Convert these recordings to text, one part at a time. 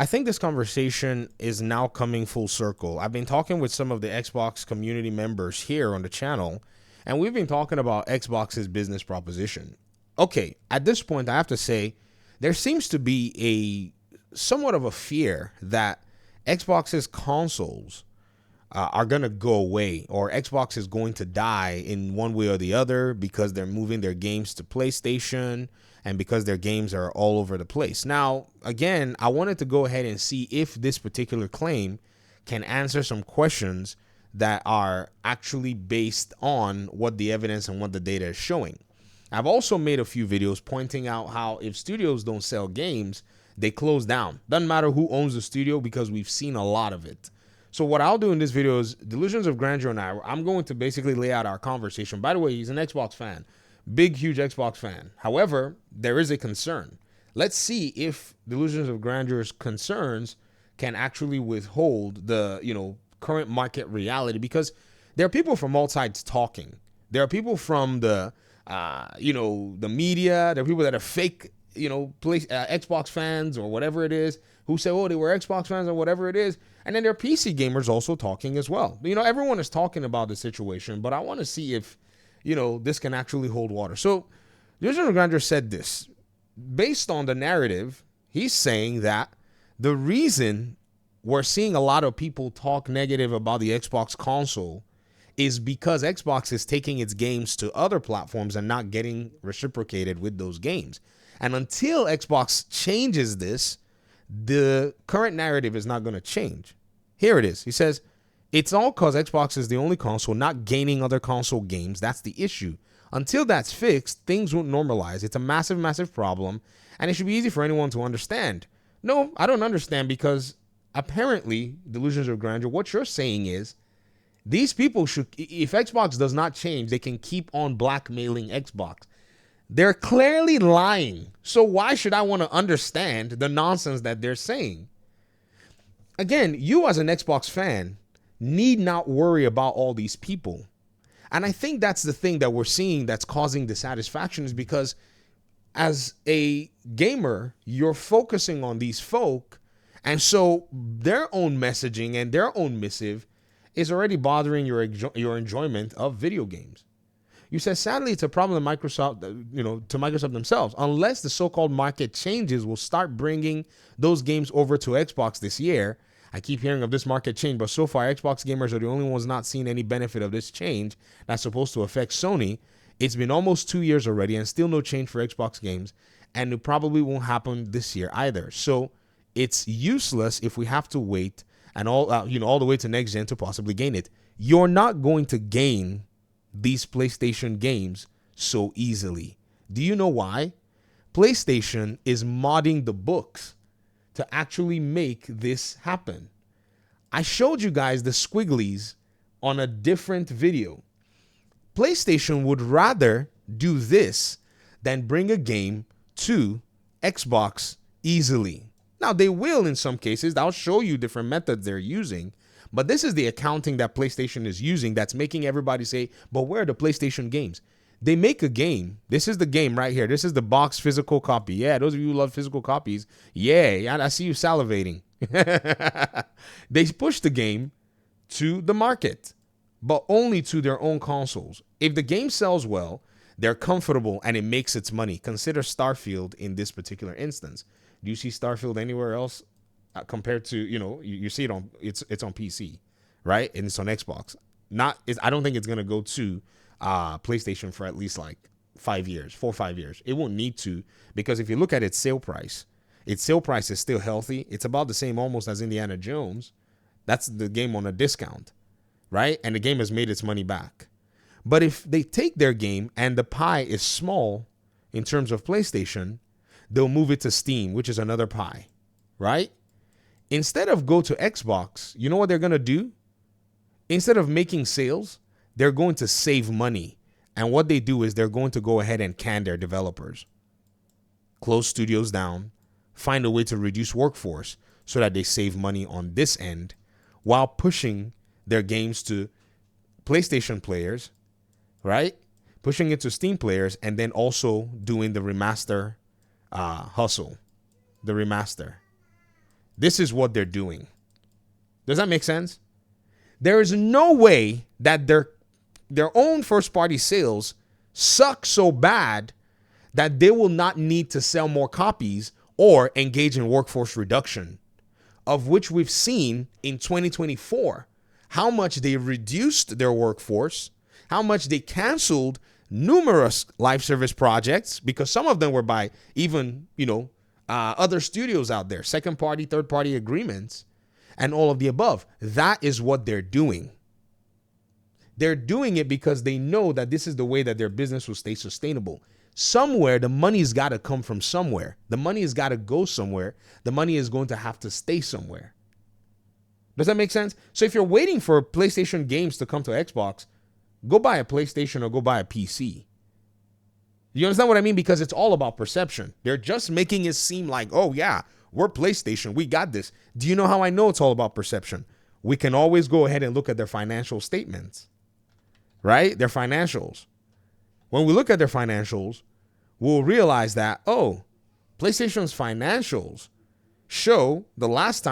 I think this conversation is now coming full circle. I've been talking with some of the Xbox community members here on the channel, and we've been talking about Xbox's business proposition. Okay, at this point, I have to say there seems to be a somewhat of a fear that Xbox's consoles are going to go away, or Xbox is going to die in one way or the other because they're moving their games to PlayStation and because their games are all over the place. Now, again, I wanted to go ahead and see if this particular claim can answer some questions that are actually based on what the evidence and what the data is showing. I've also made a few videos pointing out how if studios don't sell games, they close down. Doesn't matter who owns the studio because we've seen a lot of it. So what I'll do in this video is Delusions of Grandeur and I'm going to basically lay out our conversation. By the way, he's an Xbox fan, big, huge Xbox fan. However, there is a concern. Let's see if Delusions of Grandeur's concerns can actually withhold the, current market reality, because there are people from all sides talking. There are people from the, the media. There are people that are fake, Xbox fans or whatever it is, who say, oh, they were Xbox fans or whatever it is. And then there are PC gamers also talking as well. Everyone is talking about the situation, but I want to see if, this can actually hold water. So, Delusions Grandeur said this. Based on the narrative, he's saying that the reason we're seeing a lot of people talk negative about the Xbox console is because Xbox is taking its games to other platforms and not getting reciprocated with those games. And until Xbox changes this, the current narrative is not going to change. Here it is. He says, it's all because Xbox is the only console not gaining other console games. That's the issue. Until that's fixed, things won't normalize. It's a massive, massive problem, and it should be easy for anyone to understand. No, I don't understand, because apparently, Delusions of Grandeur, what you're saying is these people should, if Xbox does not change, they can keep on blackmailing Xbox. They're clearly lying. So why should I want to understand the nonsense that they're saying? Again, you as an Xbox fan need not worry about all these people. And I think that's the thing that we're seeing that's causing dissatisfaction, is because as a gamer, you're focusing on these folk. And so their own messaging and their own missive is already bothering your enjoyment of video games. You said, sadly, it's a problem that Microsoft, to Microsoft themselves. Unless the so-called market changes, will start bringing those games over to Xbox this year. I keep hearing of this market change, but so far, Xbox gamers are the only ones not seeing any benefit of this change that's supposed to affect Sony. It's been almost 2 years already and still no change for Xbox games, and it probably won't happen this year either. So it's useless if we have to wait and all the way to next gen to possibly gain it. You're not going to gain these PlayStation games so easily. Do you know why? PlayStation is modding the books to actually make this happen. I showed you guys the squigglies on a different video. PlayStation would rather do this than bring a game to Xbox easily. Now, they will in some cases. I'll show you different methods they're using. But this is the accounting that PlayStation is using that's making everybody say, but where are the PlayStation games? They make a game. This is the game right here. This is the box physical copy. Yeah, those of you who love physical copies, yeah, I see you salivating. They push the game to the market, but only to their own consoles. If the game sells well, they're comfortable and it makes its money. Consider Starfield in this particular instance. Do you see Starfield anywhere else compared to, you see it on, it's on PC, right? And it's on Xbox. I don't think it's going to go to PlayStation for at least like 4 or 5 years. It won't need to, because if you look at its sale price is still healthy. It's about the same almost as Indiana Jones. That's the game on a discount, right? And the game has made its money back. But if they take their game and the pie is small in terms of PlayStation, they'll move it to Steam, which is another pie, right? Instead of go to Xbox, you know what they're going to do? Instead of making sales, they're going to save money. And what they do is they're going to go ahead and can their developers, close studios down, find a way to reduce workforce so that they save money on this end while pushing their games to PlayStation players, right? Pushing it to Steam players, and then also doing the remaster hustle, the remaster. This is what they're doing. Does that make sense? There is no way that their own first party sales suck so bad that they will not need to sell more copies or engage in workforce reduction, of which we've seen in 2024 how much they reduced their workforce, how much they canceled numerous live service projects, because some of them were by even, other studios out there, second party, third party agreements, and all of the above. That is what they're doing. They're doing it because they know that this is the way that their business will stay sustainable. Somewhere, the money's got to come from somewhere. The money has got to go somewhere. The money is going to have to stay somewhere. Does that make sense? So if you're waiting for PlayStation games to come to Xbox, go buy a PlayStation or go buy a PC. You understand what I mean? Because it's all about perception. They're just making it seem like, oh yeah, we're PlayStation, we got this. Do you know how I know it's all about perception? We can always go ahead and look at their financial statements, right? Their financials. When we look at their financials, we'll realize that, oh, PlayStation's financials show the last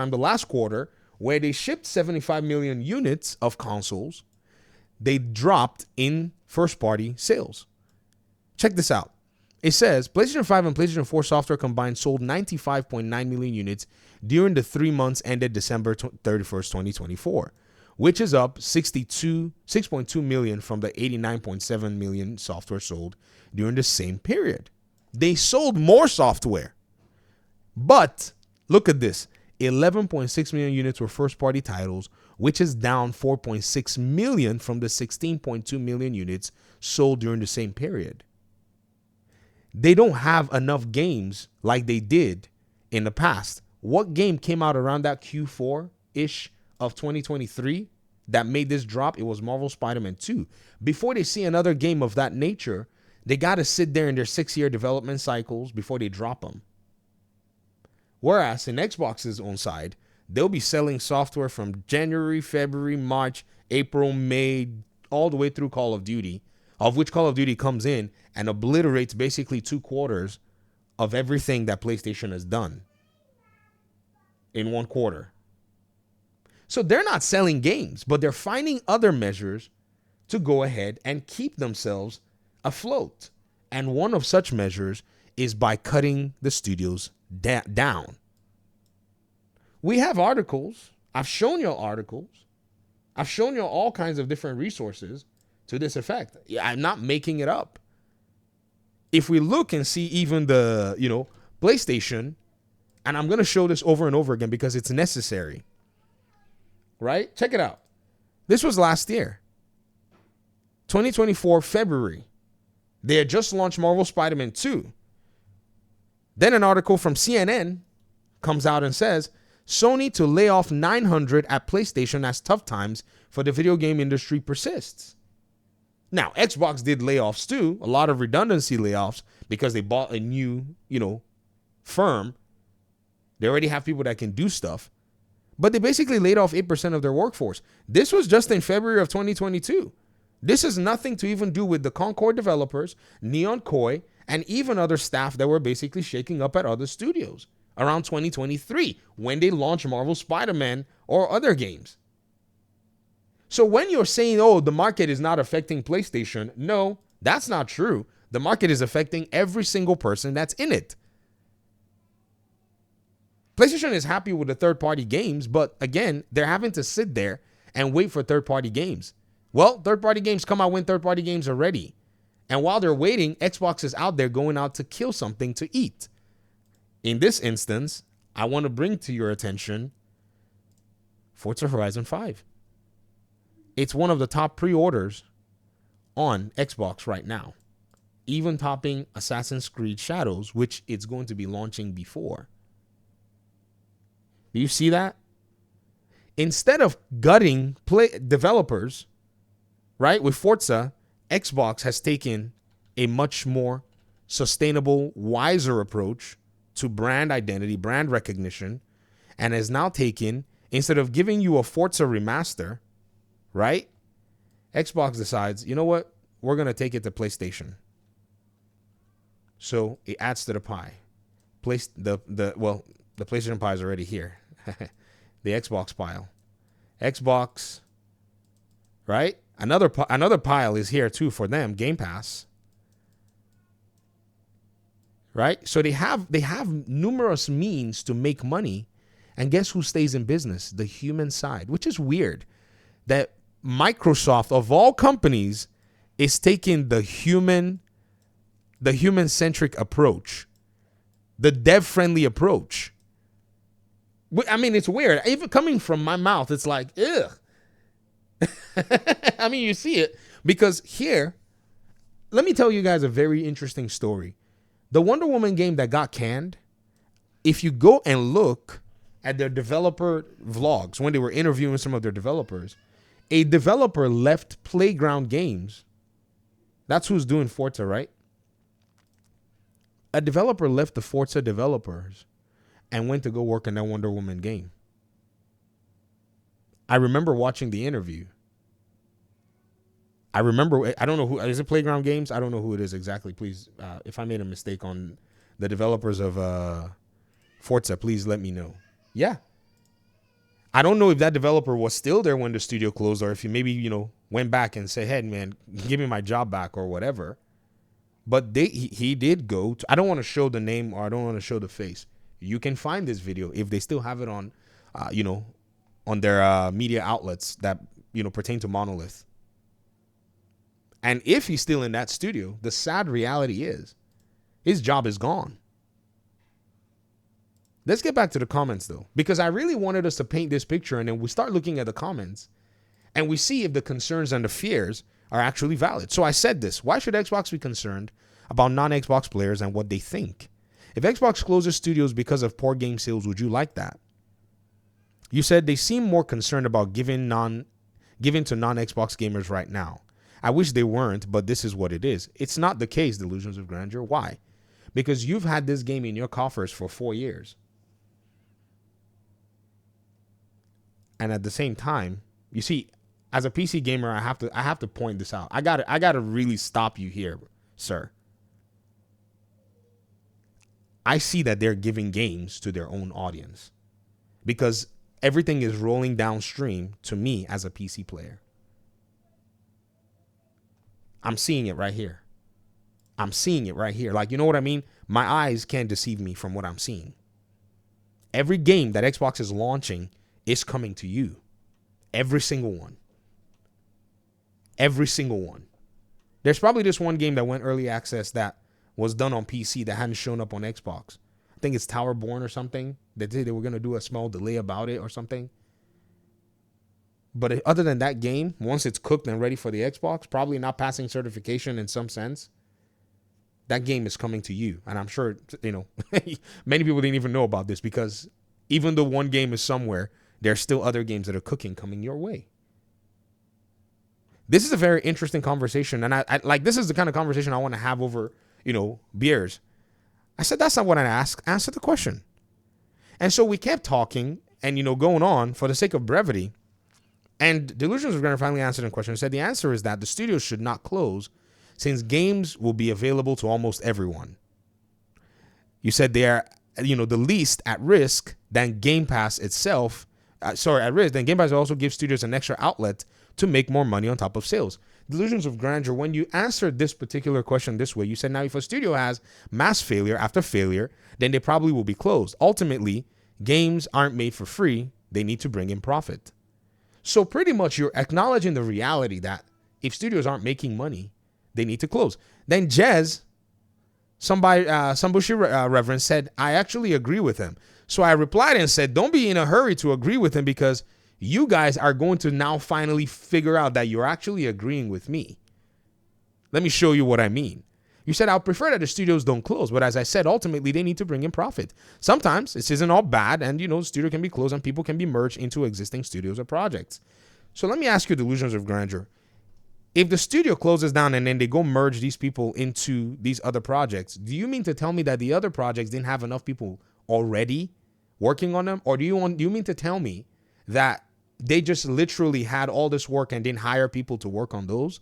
quarter, where they shipped 75 million units of consoles, they dropped in first-party sales. Check this out. It says PlayStation 5 and PlayStation 4 software combined sold 95.9 million units during the 3 months ended December 31st, 2024, which is up 6.2 million from the 89.7 million software sold during the same period. They sold more software. But look at this. 11.6 million units were first-party titles, which is down 4.6 million from the 16.2 million units sold during the same period. They don't have enough games like they did in the past. What game came out around that Q4-ish of 2023 that made this drop? It was Marvel Spider-Man 2. Before they see another game of that nature, they got to sit there in their 6-year development cycles before they drop them. Whereas in Xbox's own side, they'll be selling software from January, February, March, April, May, all the way through Call of Duty, of which Call of Duty comes in and obliterates basically 2 quarters of everything that PlayStation has done in 1 quarter. So they're not selling games, but they're finding other measures to go ahead and keep themselves afloat. And one of such measures is by cutting the studios down. We have articles. I've shown you articles. I've shown you all kinds of different resources to this effect. I'm not making it up. If we look and see even the, PlayStation, and I'm going to show this over and over again because it's necessary, right? Check it out. This was last year, 2024, February. They had just launched Marvel Spider-Man 2. Then an article from CNN comes out and says, Sony to lay off 900 at PlayStation as tough times for the video game industry persists. Now, Xbox did layoffs too, a lot of redundancy layoffs because they bought a new, firm. They already have people that can do stuff. But they basically laid off 8% of their workforce. This was just in February of 2022. This has nothing to even do with the Concord developers, Neon Koi, and even other staff that were basically shaking up at other studios around 2023 when they launched Marvel Spider-Man or other games. So when you're saying, oh, the market is not affecting PlayStation, no, that's not true. The market is affecting every single person that's in it. PlayStation is happy with the third-party games, but again, they're having to sit there and wait for third-party games. Well, third-party games come out when third-party games are ready. And while they're waiting, Xbox is out there going out to kill something to eat. In this instance, I want to bring to your attention Forza Horizon 5. It's one of the top pre-orders on Xbox right now, even topping Assassin's Creed Shadows, which it's going to be launching before. Do you see that? Instead of gutting developers, right, with Forza, Xbox has taken a much more sustainable, wiser approach to brand identity, brand recognition, and has now taken, instead of giving you a Forza remaster, right, Xbox decides, you know what, we're going to take it to PlayStation. So it adds to the pie. The PlayStation pie is already here. The Xbox pile. Xbox, right? Another pile is here too for them, Game Pass. Right? So they have numerous means to make money, and guess who stays in business? The human side, which is weird that Microsoft of all companies is taking the human-centric approach, the dev-friendly approach. I mean, it's weird. Even coming from my mouth, it's like, ugh. I mean, you see it because here, let me tell you guys a very interesting story. The Wonder Woman game that got canned, if you go and look at their developer vlogs when they were interviewing some of their developers, a developer left Playground Games. That's who's doing Forza, right? A developer left the Forza developers and went to go work on that Wonder Woman game. I remember watching the interview. I don't know who, is it Playground Games? I don't know who it is exactly. Please, if I made a mistake on the developers of Forza, please let me know. Yeah. I don't know if that developer was still there when the studio closed or if he maybe, went back and said, hey, man, give me my job back or whatever. But he did go to, I don't want to show the name or I don't want to show the face. You can find this video if they still have it on, on their media outlets that, pertain to Monolith. And if he's still in that studio, the sad reality is his job is gone. Let's get back to the comments, though, because I really wanted us to paint this picture. And then we start looking at the comments and we see if the concerns and the fears are actually valid. So I said this. Why should Xbox be concerned about non-Xbox players and what they think? If Xbox closes studios because of poor game sales, would you like that? You said they seem more concerned about giving to non-Xbox gamers right now. I wish they weren't, but this is what it is. It's not the case, Delusions of Grandeur. Why? Because you've had this game in your coffers for 4 years. And at the same time, you see, as a PC gamer, I have to point this out. I gotta really stop you here, sir. I see that they're giving games to their own audience because everything is rolling downstream to me as a PC player. I'm seeing it right here. Like, you know what I mean? My eyes can't deceive me from what I'm seeing. Every game that Xbox is launching is coming to you. Every single one. Every single one. There's probably this one game that went early access that was done on PC that hadn't shown up on Xbox. I think it's Towerborn or something. They were going to do a small delay about it or something. But other than that game, once it's cooked and ready for the Xbox, probably not passing certification in some sense, that game is coming to you. And I'm sure, many people didn't even know about this because even though one game is somewhere, there's still other games that are cooking coming your way. This is a very interesting conversation. And I like, this is the kind of conversation I want to have over, beers. I said, that's not what I asked. Answer the question. And so we kept talking and, going on for the sake of brevity. And Delusions of Grandeur finally answered the question. He said the answer is that the studios should not close since games will be available to almost everyone. You said they are, the least at risk than Game Pass itself. Then Game Pass also gives studios an extra outlet to make more money on top of sales. Delusions of Grandeur, when you answered this particular question this way, you said, now if a studio has mass failure after failure, then they probably will be closed. Ultimately, games aren't made for free. They need to bring in profit. So pretty much you're acknowledging the reality that if studios aren't making money, they need to close. Then Jez, Sambushi Reverend, said, I actually agree with him. So I replied and said, don't be in a hurry to agree with him because you guys are going to now finally figure out that you're actually agreeing with me. Let me show you what I mean. You said, I'll prefer that the studios don't close. But as I said, ultimately, they need to bring in profit. Sometimes this isn't all bad. And, the studio can be closed and people can be merged into existing studios or projects. So let me ask you, Delusions of Grandeur. If the studio closes down and then they go merge these people into these other projects, do you mean to tell me that the other projects didn't have enough people already working on them? Or do you mean to tell me that they just literally had all this work and didn't hire people to work on those?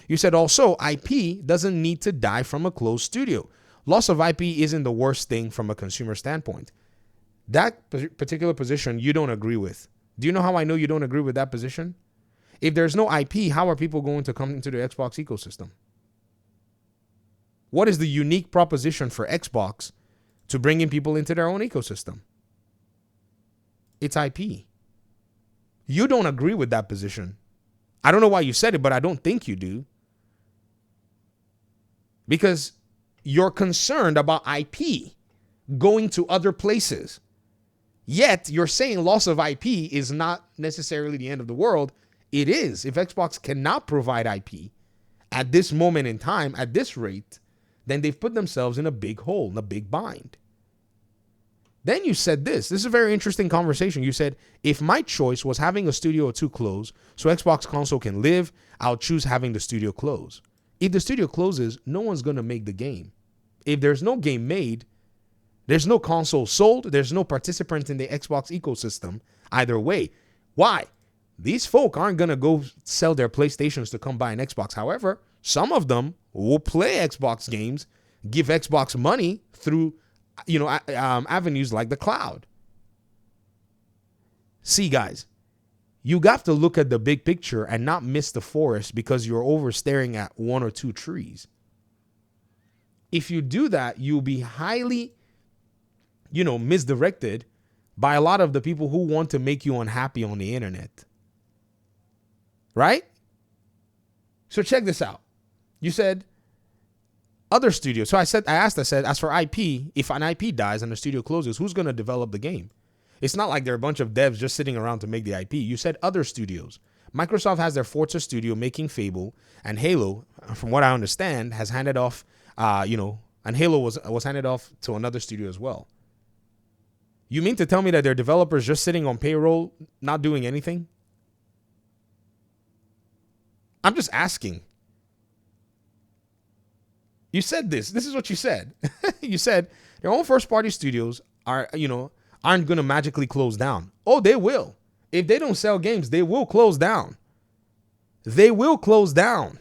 You said also IP doesn't need to die from a closed studio. Loss of IP isn't the worst thing from a consumer standpoint. That particular position you don't agree with. Do you know how I know you don't agree with that position? If there's no IP, how are people going to come into the Xbox ecosystem? What is the unique proposition for Xbox to bringing people into their own ecosystem? It's IP. You don't agree with that position. I don't know why you said it, but I don't think you do. Because you're concerned about IP going to other places. Yet you're saying loss of IP is not necessarily the end of the world. It is. If Xbox cannot provide IP at this moment in time, at this rate, then they've put themselves in a big hole, in a big bind. Then you said this. This is a very interesting conversation. You said, if my choice was having a studio or two close so Xbox console can live, I'll choose having the studio close. If the studio closes, no one's going to make the game. If there's no game made, there's no console sold, there's no participant in the Xbox ecosystem either way. Why? These folk aren't going to go sell their PlayStations to come buy an Xbox. However, some of them will play Xbox games, give Xbox money through, avenues like the cloud. See, guys, you have to look at the big picture and not miss the forest because you're over staring at one or two trees. If you do that, you'll be highly, misdirected by a lot of the people who want to make you unhappy on the internet. Right? So check this out. You said other studios. So I asked, as for IP, if an IP dies and the studio closes, who's going to develop the game? It's not like there are a bunch of devs just sitting around to make the IP. You said other studios. Microsoft has their Forza studio making Fable, and Halo, from what I understand, has handed off, and Halo was handed off to another studio as well. You mean to tell me that their developers just sitting on payroll, not doing anything? I'm just asking. You said this. This is what you said. You said their own first-party studios aren't going to magically close down. Oh, they will. If they don't sell games, they will close down. They will close down.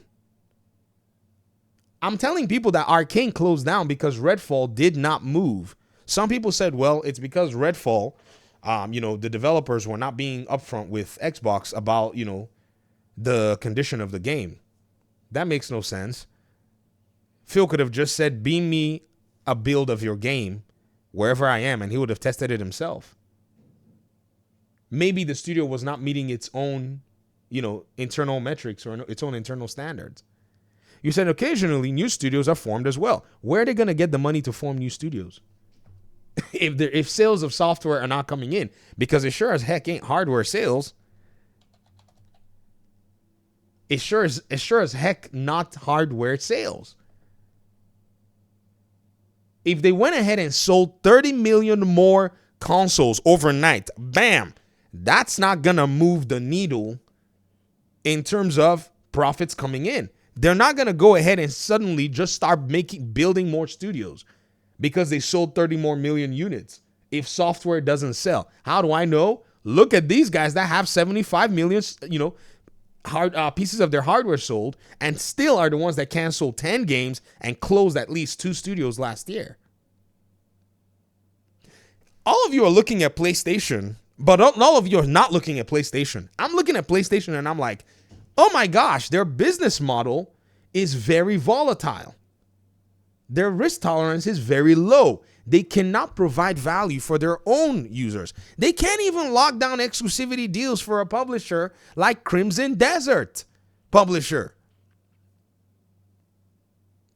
I'm telling people that Arcane closed down because Redfall did not move. Some people said, well, it's because Redfall, the developers were not being upfront with Xbox about, the condition of the game. That makes no sense. Phil could have just said, beam me a build of your game wherever I am, and he would have tested it himself. Maybe the studio was not meeting its own, internal metrics or its own internal standards. You said occasionally new studios are formed as well. Where are they going to get the money to form new studios? if sales of software are not coming in, because it sure as heck ain't hardware sales. It sure as heck not hardware sales. If they went ahead and sold 30 million more consoles overnight, bam, that's not going to move the needle in terms of profits coming in. They're not going to go ahead and suddenly just start building more studios because they sold 30 more million units if software doesn't sell. How do I know? Look at these guys that have 75 million, pieces of their hardware sold and still are the ones that canceled 10 games and closed at least 2 studios last year. All of you are looking at PlayStation, but all of you are not looking at PlayStation. I'm looking at PlayStation and I'm like, oh my gosh, their business model is very volatile. Their risk tolerance is very low. They cannot provide value for their own users. They can't even lock down exclusivity deals for a publisher like Crimson Desert publisher.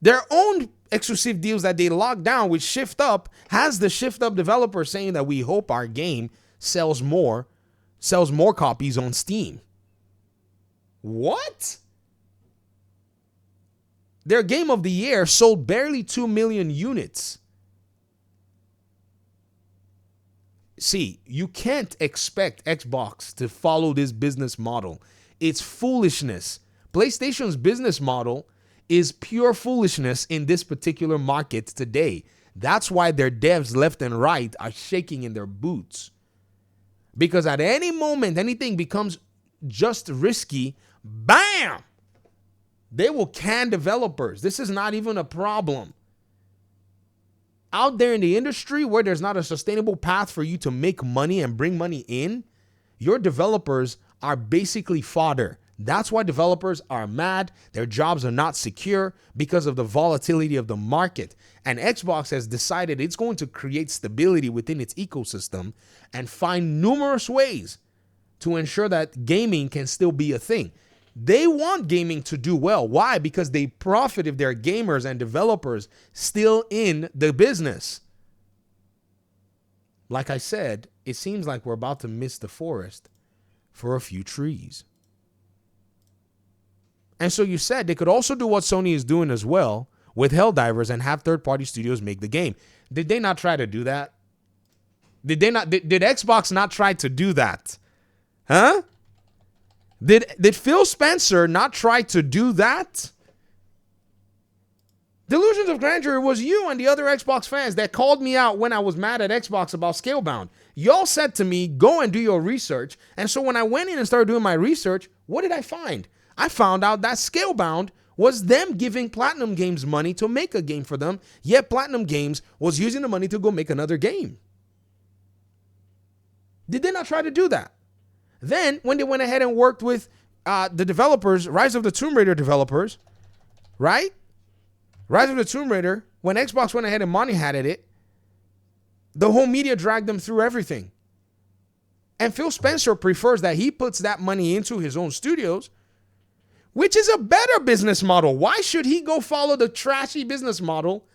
Their own exclusive deals that they lock down with Shift Up has the Shift Up developer saying that we hope our game sells more copies on Steam. What? Their game of the year sold barely 2 million units. See, you can't expect Xbox to follow this business model. It's foolishness. PlayStation's business model is pure foolishness in this particular market today. That's why their devs left and right are shaking in their boots. Because at any moment anything becomes just risky, bam! They will can developers. This is not even a problem. out there in the industry where there's not a sustainable path for you to make money and bring money in, your developers are basically fodder. That's why developers are mad. Their jobs are not secure because of the volatility of the market. And Xbox has decided it's going to create stability within its ecosystem and find numerous ways to ensure that gaming can still be a thing. They want gaming to do well. Why? Because they profit if there are gamers and developers still in the business. Like I said, it seems like we're about to miss the forest for a few trees. And so you said they could also do what Sony is doing as well with Helldivers and have third-party studios make the game. Did they not try to do that? Did Xbox not try to do that? Huh? Did Phil Spencer not try to do that? Delusions of Grandeur, it was you and the other Xbox fans that called me out when I was mad at Xbox about Scalebound. Y'all said to me, go and do your research. And so when I went in and started doing my research, what did I find? I found out that Scalebound was them giving Platinum Games money to make a game for them, yet Platinum Games was using the money to go make another game. Did they not try to do that? Then, when they went ahead and worked with the developers, Rise of the Tomb Raider developers, right? Rise of the Tomb Raider, when Xbox went ahead and money had it, the whole media dragged them through everything. And Phil Spencer prefers that he puts that money into his own studios, which is a better business model. Why should he go follow the trashy business model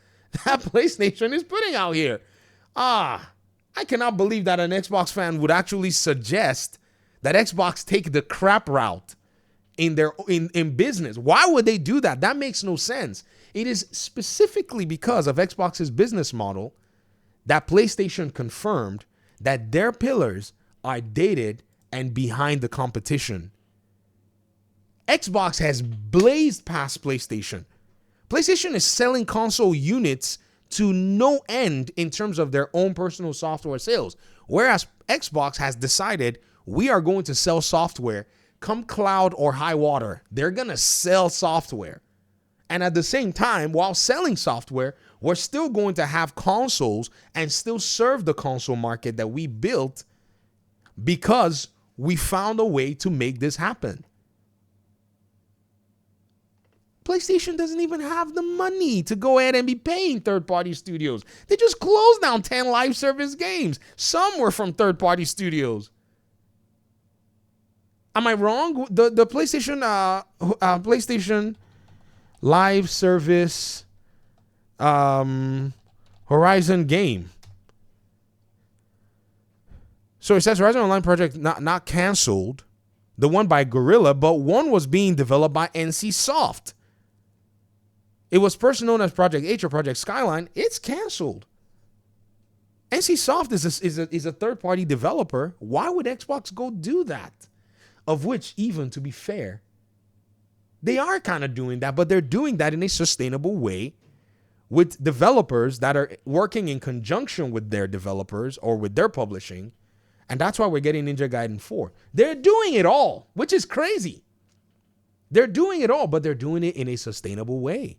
that PlayStation is putting out here? I cannot believe that an Xbox fan would actually suggest that Xbox take the crap route in business. Why would they do that? That makes no sense. It is specifically because of Xbox's business model that PlayStation confirmed that their pillars are dated and behind the competition. Xbox has blazed past PlayStation. PlayStation is selling console units to no end in terms of their own personal software sales, whereas Xbox has decided we are going to sell software come cloud or high water. They're going to sell software. And at the same time, while selling software, we're still going to have consoles and still serve the console market that we built because we found a way to make this happen. PlayStation doesn't even have the money to go ahead and be paying third-party studios. They just closed down 10 live service games. Some were from third-party studios. Am I wrong? The PlayStation live service Horizon game. So it says Horizon Online project not canceled. The one by Guerrilla, but one was being developed by NC Soft. It was first known as Project H or Project Skyline. It's canceled. NC Soft is a third-party developer. Why would Xbox go do that? Of which, even to be fair, they are kind of doing that, but they're doing that in a sustainable way with developers that are working in conjunction with their developers or with their publishing. And that's why we're getting Ninja Gaiden 4. They're doing it all, which is crazy. They're doing it all, but they're doing it in a sustainable way.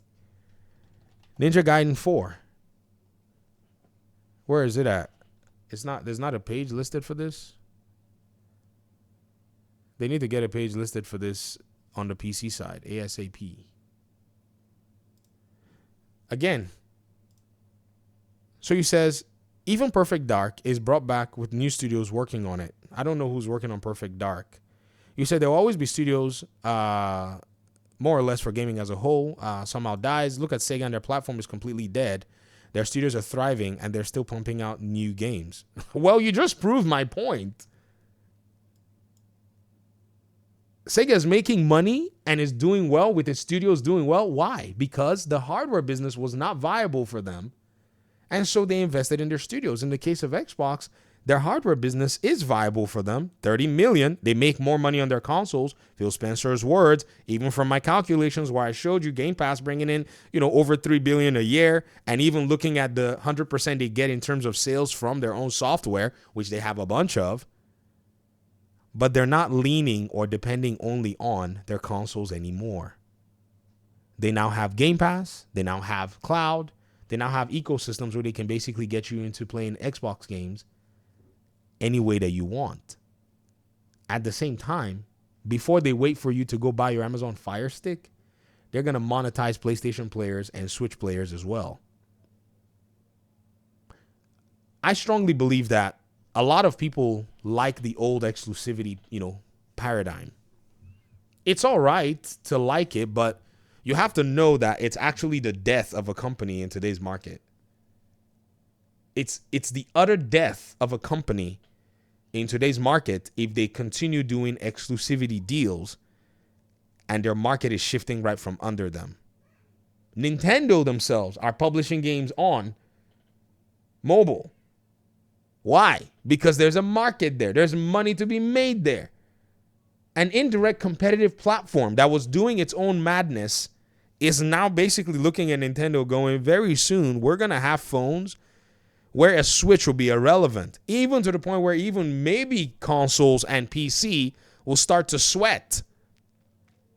Ninja Gaiden 4. Where is it at? There's not a page listed for this. They need to get a page listed for this on the PC side, ASAP. Again, so he says, even Perfect Dark is brought back with new studios working on it. I don't know who's working on Perfect Dark. You said there will always be studios, more or less, for gaming as a whole. Somehow dies. Look at Sega and their platform is completely dead. Their studios are thriving and they're still pumping out new games. Well, you just proved my point. Sega is making money and is doing well with its studios doing well. Why? Because the hardware business was not viable for them. And so they invested in their studios. In the case of Xbox, their hardware business is viable for them. 30 million. They make more money on their consoles. Phil Spencer's words, even from my calculations where I showed you Game Pass bringing in, over 3 billion a year, and even looking at the 100% they get in terms of sales from their own software, which they have a bunch of. But they're not leaning or depending only on their consoles anymore. They now have Game Pass. They now have cloud. They now have ecosystems where they can basically get you into playing Xbox games any way that you want. At the same time, before they wait for you to go buy your Amazon Fire Stick, they're going to monetize PlayStation players and Switch players as well. I strongly believe that a lot of people like the old exclusivity, paradigm. It's all right to like it, but you have to know that it's actually the death of a company in today's market. It's the utter death of a company in today's market if they continue doing exclusivity deals and their market is shifting right from under them. Nintendo themselves are publishing games on mobile. Why? Because there's a market there. There's money to be made there. An indirect competitive platform that was doing its own madness is now basically looking at Nintendo going, very soon we're going to have phones where a Switch will be irrelevant, even to the point where even maybe consoles and PC will start to sweat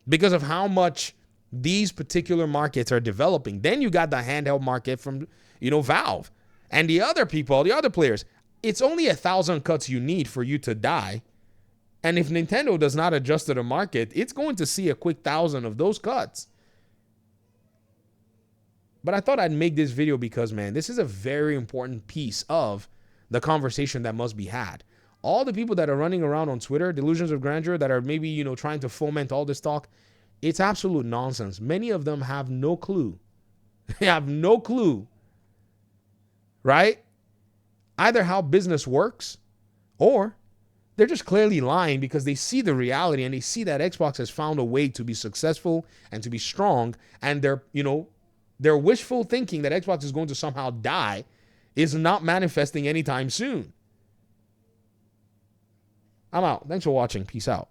because of how much these particular markets are developing. Then you got the handheld market from, Valve and the other people, the other players. It's only 1,000 cuts you need for you to die. And if Nintendo does not adjust to the market, it's going to see a quick 1,000 of those cuts. But I thought I'd make this video because, man, this is a very important piece of the conversation that must be had. All the people that are running around on Twitter, delusions of grandeur, that are maybe, trying to foment all this talk, it's absolute nonsense. Many of them have no clue. They have no clue, right? Either how business works, or they're just clearly lying because they see the reality and they see that Xbox has found a way to be successful and to be strong, and their wishful thinking that Xbox is going to somehow die is not manifesting anytime soon. I'm out. Thanks for watching. Peace out.